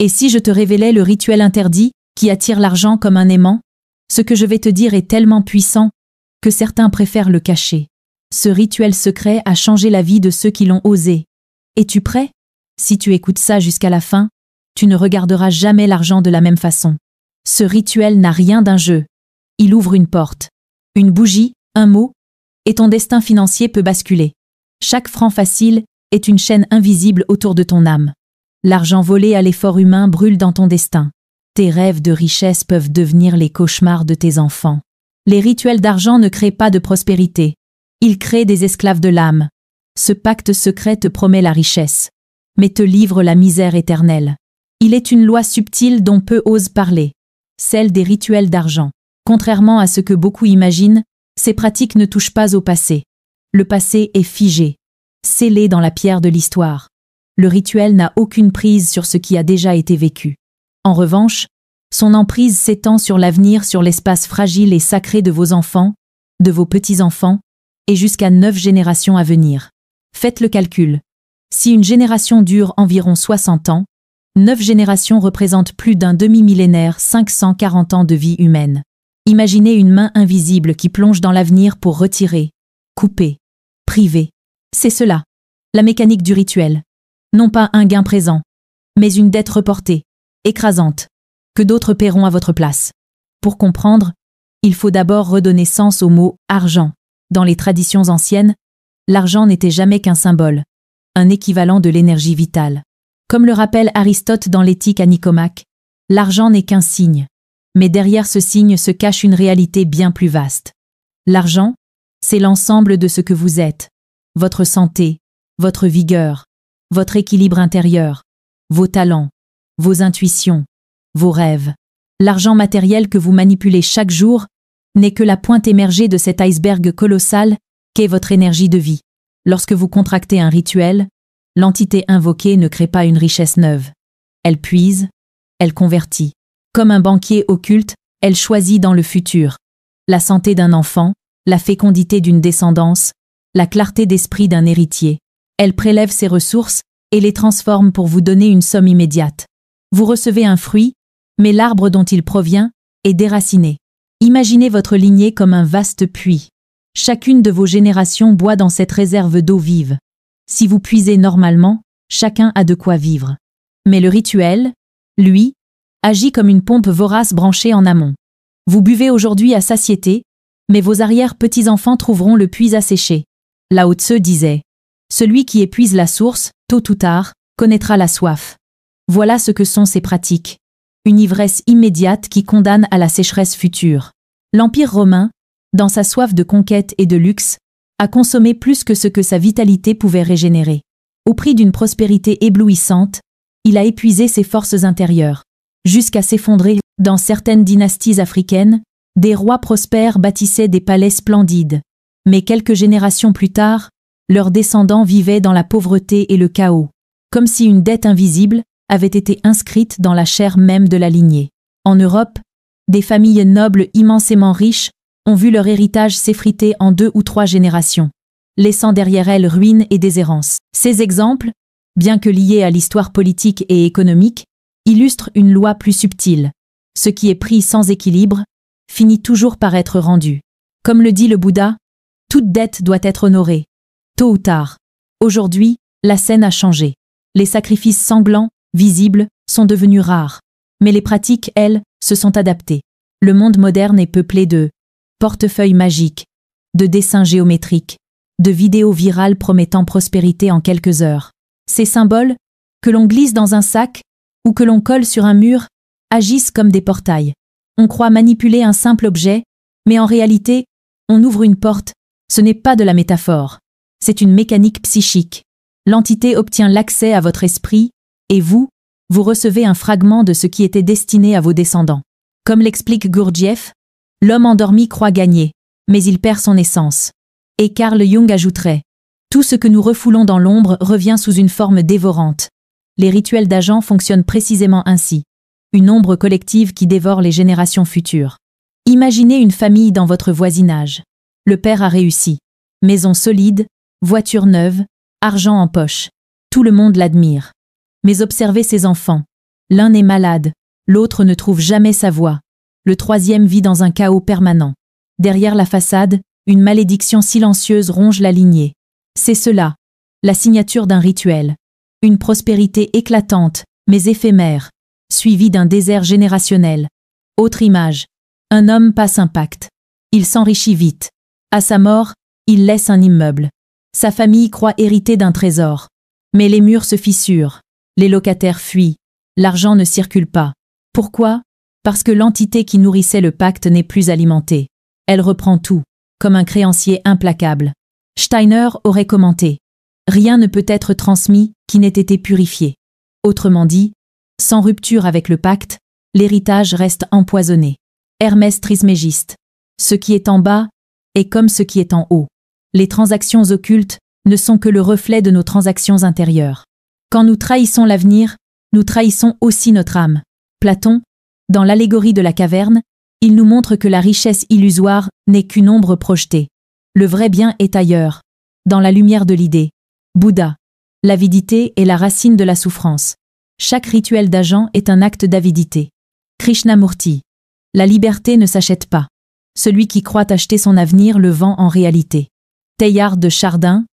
Et si je te révélais le rituel interdit qui attire l'argent comme un aimant? Ce que je vais te dire est tellement puissant que certains préfèrent le cacher. Ce rituel secret a changé la vie de ceux qui l'ont osé. Es-tu prêt? Si tu écoutes ça jusqu'à la fin, tu ne regarderas jamais l'argent de la même façon. Ce rituel n'a rien d'un jeu. Il ouvre une porte, une bougie, un mot, et ton destin financier peut basculer. Chaque franc facile est une chaîne invisible autour de ton âme. L'argent volé à l'effort humain brûle dans ton destin. Tes rêves de richesse peuvent devenir les cauchemars de tes enfants. Les rituels d'argent ne créent pas de prospérité. Ils créent des esclaves de l'âme. Ce pacte secret te promet la richesse, mais te livre la misère éternelle. Il est une loi subtile dont peu osent parler, celle des rituels d'argent. Contrairement à ce que beaucoup imaginent, ces pratiques ne touchent pas au passé. Le passé est figé, scellé dans la pierre de l'histoire. Le rituel n'a aucune prise sur ce qui a déjà été vécu. En revanche, son emprise s'étend sur l'avenir, sur l'espace fragile et sacré de vos enfants, de vos petits-enfants, et jusqu'à 9 générations à venir. Faites le calcul. Si une génération dure environ 60 ans, 9 générations représentent plus d'un demi-millénaire, 540 ans de vie humaine. Imaginez une main invisible qui plonge dans l'avenir pour retirer, couper, priver. C'est cela, la mécanique du rituel. Non pas un gain présent, mais une dette reportée, écrasante, que d'autres paieront à votre place. Pour comprendre, il faut d'abord redonner sens au mot « argent ». Dans les traditions anciennes, l'argent n'était jamais qu'un symbole, un équivalent de l'énergie vitale. Comme le rappelle Aristote dans l'Éthique à Nicomaque, l'argent n'est qu'un signe, mais derrière ce signe se cache une réalité bien plus vaste. L'argent, c'est l'ensemble de ce que vous êtes, votre santé, votre vigueur, votre équilibre intérieur, vos talents, vos intuitions, vos rêves. L'argent matériel que vous manipulez chaque jour n'est que la pointe émergée de cet iceberg colossal qu'est votre énergie de vie. Lorsque vous contractez un rituel, l'entité invoquée ne crée pas une richesse neuve. Elle puise, elle convertit. Comme un banquier occulte, elle choisit dans le futur la santé d'un enfant, la fécondité d'une descendance, la clarté d'esprit d'un héritier. Elle prélève ses ressources et les transforme pour vous donner une somme immédiate. Vous recevez un fruit, mais l'arbre dont il provient est déraciné. Imaginez votre lignée comme un vaste puits. Chacune de vos générations boit dans cette réserve d'eau vive. Si vous puisez normalement, chacun a de quoi vivre. Mais le rituel, lui, agit comme une pompe vorace branchée en amont. Vous buvez aujourd'hui à satiété, mais vos arrière-petits-enfants trouveront le puits asséché. Lao Tse disait « Celui qui épuise la source, tôt ou tard, connaîtra la soif ». Voilà ce que sont ces pratiques. Une ivresse immédiate qui condamne à la sécheresse future. L'Empire romain, dans sa soif de conquête et de luxe, a consommé plus que ce que sa vitalité pouvait régénérer. Au prix d'une prospérité éblouissante, il a épuisé ses forces intérieures, jusqu'à s'effondrer. Dans certaines dynasties africaines, des rois prospères bâtissaient des palais splendides. Mais quelques générations plus tard, leurs descendants vivaient dans la pauvreté et le chaos, comme si une dette invisible avait été inscrite dans la chair même de la lignée. En Europe, des familles nobles immensément riches ont vu leur héritage s'effriter en 2 ou 3 générations, laissant derrière elles ruine et déshérence. Ces exemples, bien que liés à l'histoire politique et économique, illustrent une loi plus subtile. Ce qui est pris sans équilibre finit toujours par être rendu. Comme le dit le Bouddha, toute dette doit être honorée, tôt ou tard. Aujourd'hui, la scène a changé. Les sacrifices sanglants, visibles, sont devenus rares. Mais les pratiques, elles, se sont adaptées. Le monde moderne est peuplé de portefeuilles magiques, de dessins géométriques, de vidéos virales promettant prospérité en quelques heures. Ces symboles, que l'on glisse dans un sac ou que l'on colle sur un mur, agissent comme des portails. On croit manipuler un simple objet, mais en réalité, on ouvre une porte. Ce n'est pas de la métaphore. C'est une mécanique psychique. L'entité obtient l'accès à votre esprit, et vous recevez un fragment de ce qui était destiné à vos descendants. Comme l'explique Gurdjieff, l'homme endormi croit gagner, mais il perd son essence. Et Carl Jung ajouterait « Tout ce que nous refoulons dans l'ombre revient sous une forme dévorante ». Les rituels d'agents fonctionnent précisément ainsi. Une ombre collective qui dévore les générations futures. Imaginez une famille dans votre voisinage. Le père a réussi. Maison solide, voiture neuve, argent en poche. Tout le monde l'admire. Mais observez ses enfants. L'un est malade, l'autre ne trouve jamais sa voie. Le troisième vit dans un chaos permanent. Derrière la façade, une malédiction silencieuse ronge la lignée. C'est cela, la signature d'un rituel. Une prospérité éclatante, mais éphémère, suivie d'un désert générationnel. Autre image. Un homme passe un pacte. Il s'enrichit vite. À sa mort, il laisse un immeuble. Sa famille croit hériter d'un trésor. Mais les murs se fissurent. Les locataires fuient. L'argent ne circule pas. Pourquoi ? Parce que l'entité qui nourrissait le pacte n'est plus alimentée. Elle reprend tout, comme un créancier implacable. Steiner aurait commenté. Rien ne peut être transmis qui n'ait été purifié. Autrement dit, sans rupture avec le pacte, l'héritage reste empoisonné. Hermès Trismégiste. Ce qui est en bas est comme ce qui est en haut. Les transactions occultes ne sont que le reflet de nos transactions intérieures. Quand nous trahissons l'avenir, nous trahissons aussi notre âme. Platon, dans l'allégorie de la caverne, il nous montre que la richesse illusoire n'est qu'une ombre projetée. Le vrai bien est ailleurs, dans la lumière de l'idée. Bouddha. L'avidité est la racine de la souffrance. Chaque rituel d'agent est un acte d'avidité. Krishnamurti. La liberté ne s'achète pas. Celui qui croit acheter son avenir le vend en réalité. Teilhard de Chardin.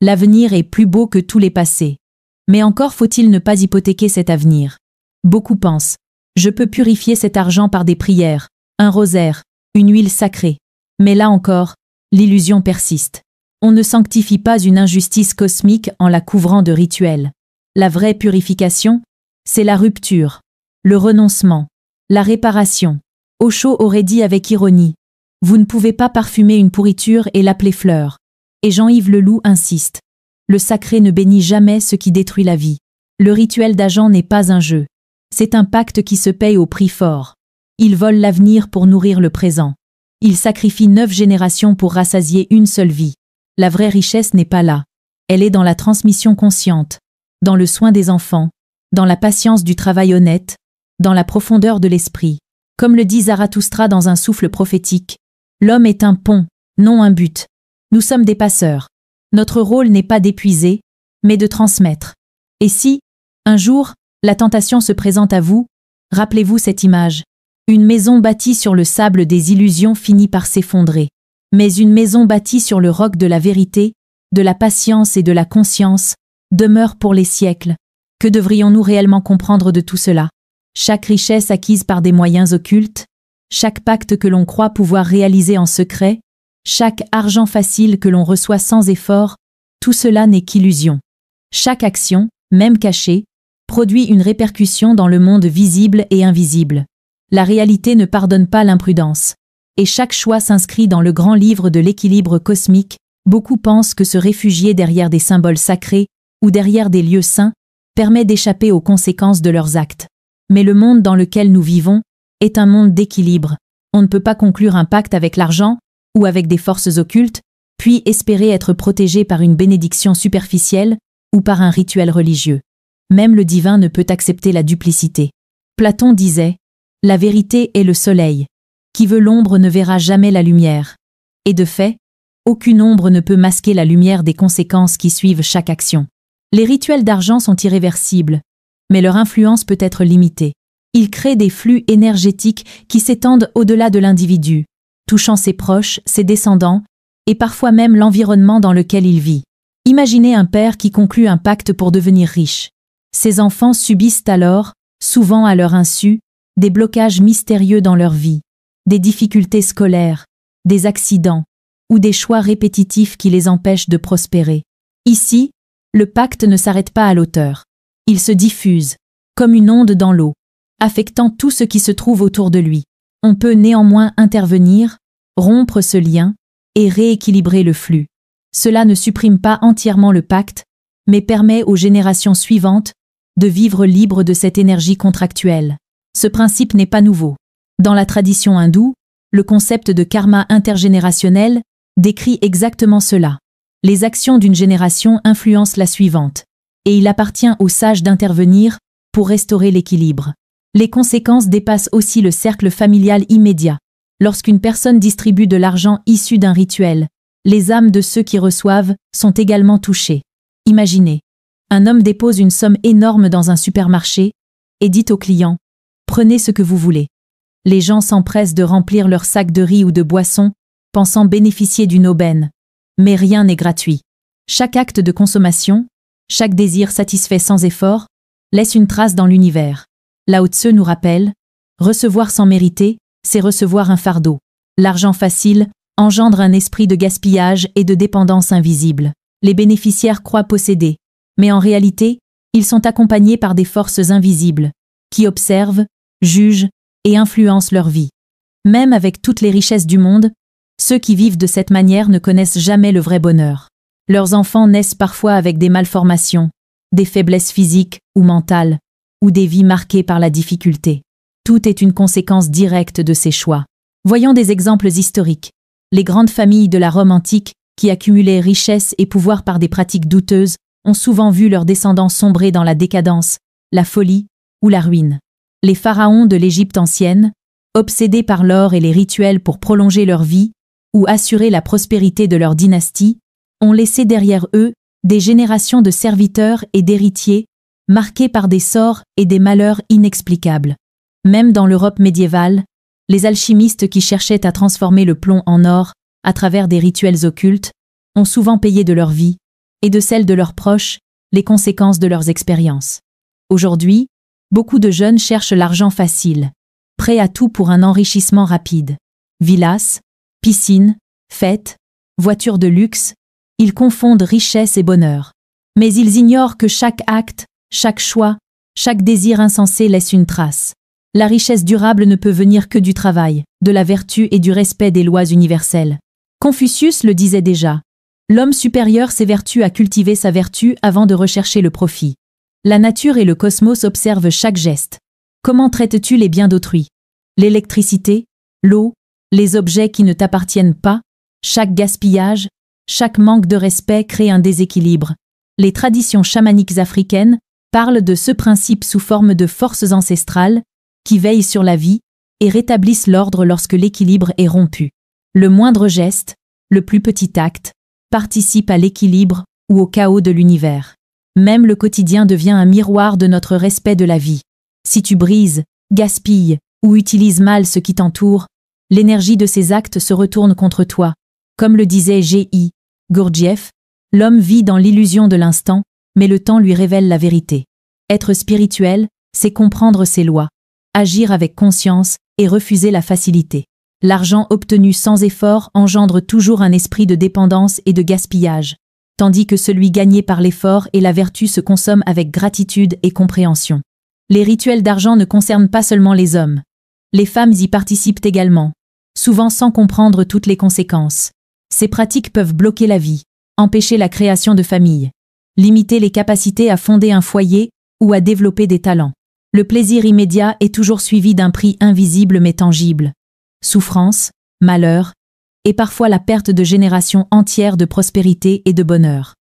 L'avenir est plus beau que tous les passés. Mais encore faut-il ne pas hypothéquer cet avenir. Beaucoup pensent. Je peux purifier cet argent par des prières, un rosaire, une huile sacrée. Mais là encore, l'illusion persiste. On ne sanctifie pas une injustice cosmique en la couvrant de rituels. La vraie purification, c'est la rupture, le renoncement, la réparation. Osho aurait dit avec ironie. Vous ne pouvez pas parfumer une pourriture et l'appeler fleur. Et Jean-Yves Leloup insiste. Le sacré ne bénit jamais ce qui détruit la vie. Le rituel d'agent n'est pas un jeu. C'est un pacte qui se paye au prix fort. Il vole l'avenir pour nourrir le présent. Il sacrifie 9 générations pour rassasier une seule vie. La vraie richesse n'est pas là. Elle est dans la transmission consciente, dans le soin des enfants, dans la patience du travail honnête, dans la profondeur de l'esprit. Comme le dit Zarathustra dans un souffle prophétique, l'homme est un pont, non un but. Nous sommes des passeurs. Notre rôle n'est pas d'épuiser, mais de transmettre. Et si, un jour, la tentation se présente à vous, rappelez-vous cette image. Une maison bâtie sur le sable des illusions finit par s'effondrer. Mais une maison bâtie sur le roc de la vérité, de la patience et de la conscience, demeure pour les siècles. Que devrions-nous réellement comprendre de tout cela ? Chaque richesse acquise par des moyens occultes, chaque pacte que l'on croit pouvoir réaliser en secret, chaque argent facile que l'on reçoit sans effort, tout cela n'est qu'illusion. Chaque action, même cachée, produit une répercussion dans le monde visible et invisible. La réalité ne pardonne pas l'imprudence. Et chaque choix s'inscrit dans le grand livre de l'équilibre cosmique. Beaucoup pensent que se réfugier derrière des symboles sacrés ou derrière des lieux saints permet d'échapper aux conséquences de leurs actes. Mais le monde dans lequel nous vivons est un monde d'équilibre. On ne peut pas conclure un pacte avec l'argent ou avec des forces occultes, puis espérer être protégé par une bénédiction superficielle ou par un rituel religieux. Même le divin ne peut accepter la duplicité. Platon disait « La vérité est le soleil. Qui veut l'ombre ne verra jamais la lumière. » Et de fait, aucune ombre ne peut masquer la lumière des conséquences qui suivent chaque action. Les rituels d'argent sont irréversibles, mais leur influence peut être limitée. Ils créent des flux énergétiques qui s'étendent au-delà de l'individu, touchant ses proches, ses descendants, et parfois même l'environnement dans lequel il vit. Imaginez un père qui conclut un pacte pour devenir riche. Ses enfants subissent alors, souvent à leur insu, des blocages mystérieux dans leur vie, des difficultés scolaires, des accidents, ou des choix répétitifs qui les empêchent de prospérer. Ici, le pacte ne s'arrête pas à l'auteur. Il se diffuse, comme une onde dans l'eau, affectant tout ce qui se trouve autour de lui. On peut néanmoins intervenir, rompre ce lien, et rééquilibrer le flux. Cela ne supprime pas entièrement le pacte, mais permet aux générations suivantes de vivre libres de cette énergie contractuelle. Ce principe n'est pas nouveau. Dans la tradition hindoue, le concept de karma intergénérationnel décrit exactement cela. Les actions d'une génération influencent la suivante, et il appartient aux sages d'intervenir pour restaurer l'équilibre. Les conséquences dépassent aussi le cercle familial immédiat. Lorsqu'une personne distribue de l'argent issu d'un rituel, les âmes de ceux qui reçoivent sont également touchées. Imaginez, un homme dépose une somme énorme dans un supermarché, et dit au client « Prenez ce que vous voulez ». Les gens s'empressent de remplir leurs sacs de riz ou de boissons, pensant bénéficier d'une aubaine. Mais rien n'est gratuit. Chaque acte de consommation, chaque désir satisfait sans effort, laisse une trace dans l'univers. Lao Tse nous rappelle « Recevoir sans mériter, c'est recevoir un fardeau ». L'argent facile engendre un esprit de gaspillage et de dépendance invisible. Les bénéficiaires croient posséder, mais en réalité, ils sont accompagnés par des forces invisibles, qui observent, jugent et influencent leur vie. Même avec toutes les richesses du monde, ceux qui vivent de cette manière ne connaissent jamais le vrai bonheur. Leurs enfants naissent parfois avec des malformations, des faiblesses physiques ou mentales, ou des vies marquées par la difficulté. Tout est une conséquence directe de ces choix. Voyons des exemples historiques. Les grandes familles de la Rome antique, qui accumulaient richesse et pouvoir par des pratiques douteuses, ont souvent vu leurs descendants sombrer dans la décadence, la folie ou la ruine. Les pharaons de l'Égypte ancienne, obsédés par l'or et les rituels pour prolonger leur vie ou assurer la prospérité de leur dynastie, ont laissé derrière eux des générations de serviteurs et d'héritiers, marqués par des sorts et des malheurs inexplicables. Même dans l'Europe médiévale, les alchimistes qui cherchaient à transformer le plomb en or à travers des rituels occultes ont souvent payé de leur vie, et de celles de leurs proches, les conséquences de leurs expériences. Aujourd'hui, beaucoup de jeunes cherchent l'argent facile, prêts à tout pour un enrichissement rapide. Villas, piscines, fêtes, voitures de luxe, ils confondent richesse et bonheur. Mais ils ignorent que chaque acte, chaque choix, chaque désir insensé laisse une trace. La richesse durable ne peut venir que du travail, de la vertu et du respect des lois universelles. Confucius le disait déjà. L'homme supérieur s'évertue à cultiver sa vertu avant de rechercher le profit. La nature et le cosmos observent chaque geste. Comment traites-tu les biens d'autrui? L'électricité, l'eau, les objets qui ne t'appartiennent pas, chaque gaspillage, chaque manque de respect crée un déséquilibre. Les traditions chamaniques africaines parlent de ce principe sous forme de forces ancestrales qui veillent sur la vie et rétablissent l'ordre lorsque l'équilibre est rompu. Le moindre geste, le plus petit acte, participe à l'équilibre ou au chaos de l'univers. Même le quotidien devient un miroir de notre respect de la vie. Si tu brises, gaspilles ou utilises mal ce qui t'entoure, l'énergie de ces actes se retourne contre toi. Comme le disait G.I. Gurdjieff, l'homme vit dans l'illusion de l'instant, mais le temps lui révèle la vérité. Être spirituel, c'est comprendre ses lois, agir avec conscience et refuser la facilité. L'argent obtenu sans effort engendre toujours un esprit de dépendance et de gaspillage, tandis que celui gagné par l'effort et la vertu se consomme avec gratitude et compréhension. Les rituels d'argent ne concernent pas seulement les hommes. Les femmes y participent également, souvent sans comprendre toutes les conséquences. Ces pratiques peuvent bloquer la vie, empêcher la création de familles, limiter les capacités à fonder un foyer ou à développer des talents. Le plaisir immédiat est toujours suivi d'un prix invisible mais tangible. Souffrance, malheur, et parfois la perte de générations entières de prospérité et de bonheur.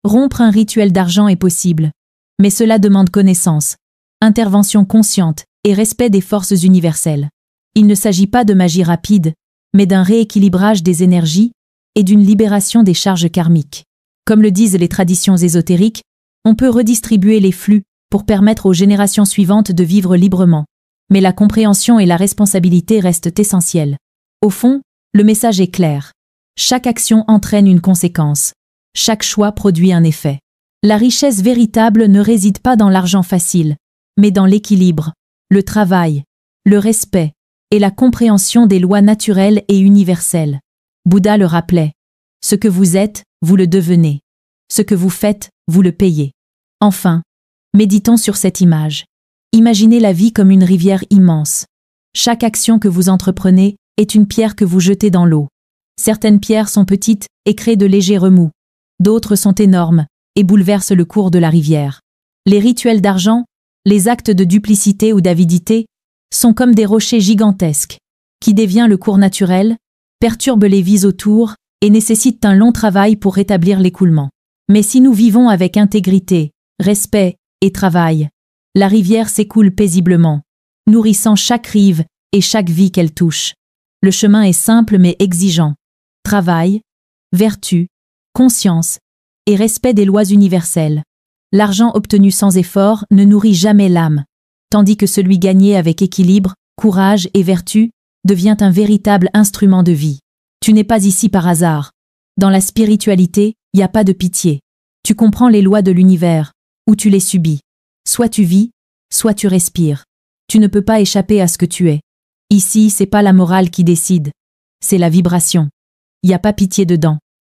Rompre un rituel d'argent est possible, mais cela demande connaissance, intervention consciente et respect des forces universelles. Il ne s'agit pas de magie rapide, mais d'un rééquilibrage des énergies et d'une libération des charges karmiques. Comme le disent les traditions ésotériques, on peut redistribuer les flux pour permettre aux générations suivantes de vivre librement. Mais la compréhension et la responsabilité restent essentielles. Au fond, le message est clair. Chaque action entraîne une conséquence. Chaque choix produit un effet. La richesse véritable ne réside pas dans l'argent facile, mais dans l'équilibre, le travail, le respect et la compréhension des lois naturelles et universelles. Bouddha le rappelait. Ce que vous êtes, vous le devenez. Ce que vous faites, vous le payez. Enfin, méditons sur cette image. Imaginez la vie comme une rivière immense. Chaque action que vous entreprenez est une pierre que vous jetez dans l'eau. Certaines pierres sont petites et créent de légers remous. D'autres sont énormes et bouleversent le cours de la rivière. Les rituels d'argent, les actes de duplicité ou d'avidité, sont comme des rochers gigantesques, qui dévient le cours naturel, perturbent les vies autour et nécessitent un long travail pour rétablir l'écoulement. Mais si nous vivons avec intégrité, respect et travail, la rivière s'écoule paisiblement, nourrissant chaque rive et chaque vie qu'elle touche. Le chemin est simple mais exigeant. Travail, vertu, conscience et respect des lois universelles. L'argent obtenu sans effort ne nourrit jamais l'âme, tandis que celui gagné avec équilibre, courage et vertu devient un véritable instrument de vie. Tu n'es pas ici par hasard. Dans la spiritualité, il n'y a pas de pitié. Tu comprends les lois de l'univers, ou tu les subis. Soit tu vis, soit tu respires. Tu ne peux pas échapper à ce que tu es. Ici, c'est pas la morale qui décide. C'est la vibration. Il n'y a pas pitié dedans.